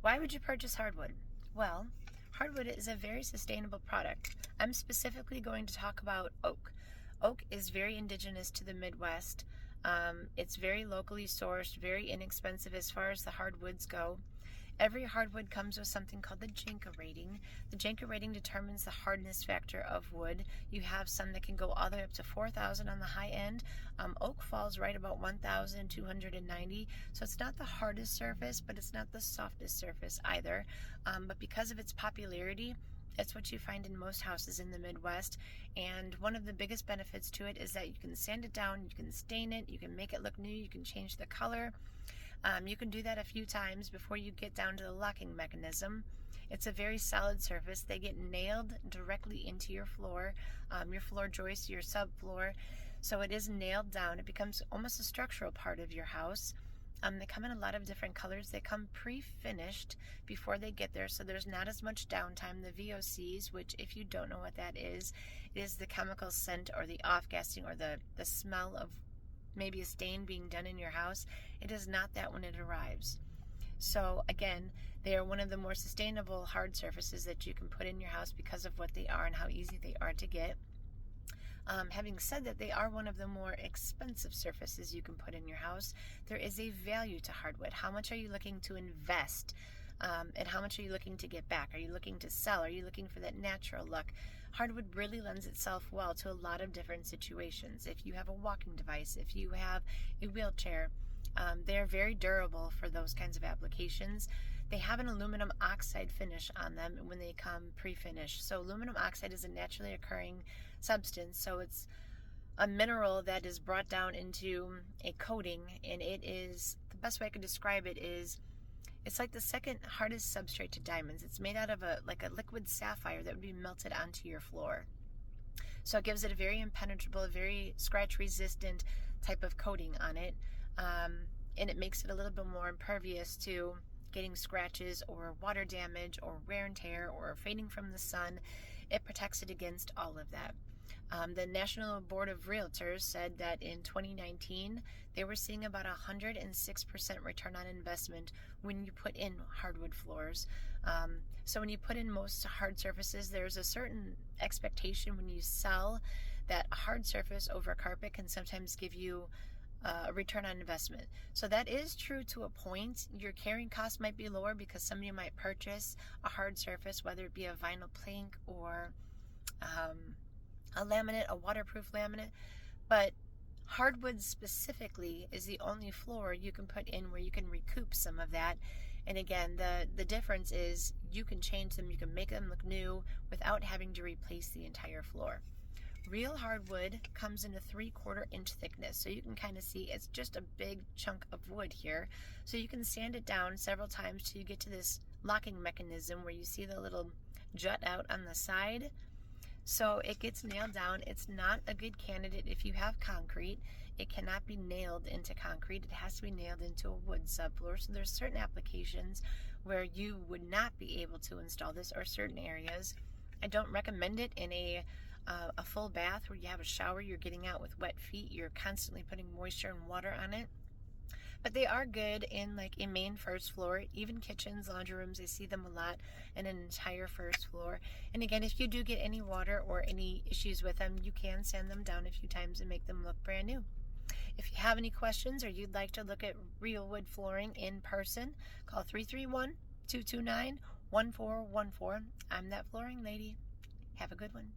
Why would you purchase hardwood? Well, hardwood is a very sustainable product. I'm specifically going to talk about oak. Oak is very indigenous to the Midwest. It's very locally sourced, very inexpensive as far as the hardwoods go. Every hardwood comes with something called the Janka rating. The Janka rating determines the hardness factor of wood. You have some that can go all the way up to 4,000 on the high end. Oak falls right about 1,290, so it's not the hardest surface, but it's not the softest surface either. But because of its popularity, it's what you find in most houses in the Midwest, and one of the biggest benefits to it is that you can sand it down, you can stain it, you can make it look new, you can change the color. You can do that a few times before you get down to the locking mechanism. It's a very solid surface. They get nailed directly into your floor joist, your subfloor. So it is nailed down. It becomes almost a structural part of your house. They come in a lot of different colors. They come pre-finished before they get there, so there's not as much downtime. The VOCs, which if you don't know what that is, it is the chemical scent or the off-gassing or the smell of maybe a stain being done in your house. It is not that when it arrives. So again, they are one of the more sustainable hard surfaces that you can put in your house because of what they are and how easy they are to get. Having said that, they are one of the more expensive surfaces you can put in your house. There is a value to hardwood. How much are you looking to invest? And how much are you looking to get back? Are you looking to sell? Are you looking for that natural look? Hardwood really lends itself well to a lot of different situations. If you have a walking device, if you have a wheelchair, they're very durable for those kinds of applications. They have an aluminum oxide finish on them when they come pre-finished. So aluminum oxide is a naturally occurring substance. So it's a mineral that is brought down into a coating, and it is, the best way I can describe it is, it's like the second hardest substrate to diamonds. It's made out of a liquid sapphire that would be melted onto your floor. So it gives it a very impenetrable, very scratch resistant type of coating on it. And it makes it a little bit more impervious to getting scratches or water damage or wear and tear or fading from the sun. It protects it against all of that. The National Board of Realtors said that in 2019, they were seeing about 106% return on investment when you put in hardwood floors. So when you put in most hard surfaces, there's a certain expectation when you sell that a hard surface over carpet can sometimes give you a return on investment. So that is true to a point. Your carrying cost might be lower because somebody might purchase a hard surface, whether it be a vinyl plank or a laminate, a waterproof laminate, but hardwood specifically is the only floor you can put in where you can recoup some of that. And again, the difference is you can change them, you can make them look new without having to replace the entire floor. Real hardwood comes in a 3/4 inch thickness, so you can kind of see it's just a big chunk of wood here. So you can sand it down several times till you get to this locking mechanism where you see the little jut out on the side. So it gets nailed down. It's not a good candidate if you have concrete. It cannot be nailed into concrete. It has to be nailed into a wood subfloor. So there's certain applications where you would not be able to install this, or certain areas. I don't recommend it in a full bath where you have a shower, you're getting out with wet feet, you're constantly putting moisture and water on it. But they are good in like a main first floor, even kitchens, laundry rooms. I see them a lot in an entire first floor. And again, if you do get any water or any issues with them, you can sand them down a few times and make them look brand new. If you have any questions or you'd like to look at real wood flooring in person, call 331-229-1414. I'm that flooring lady. Have a good one.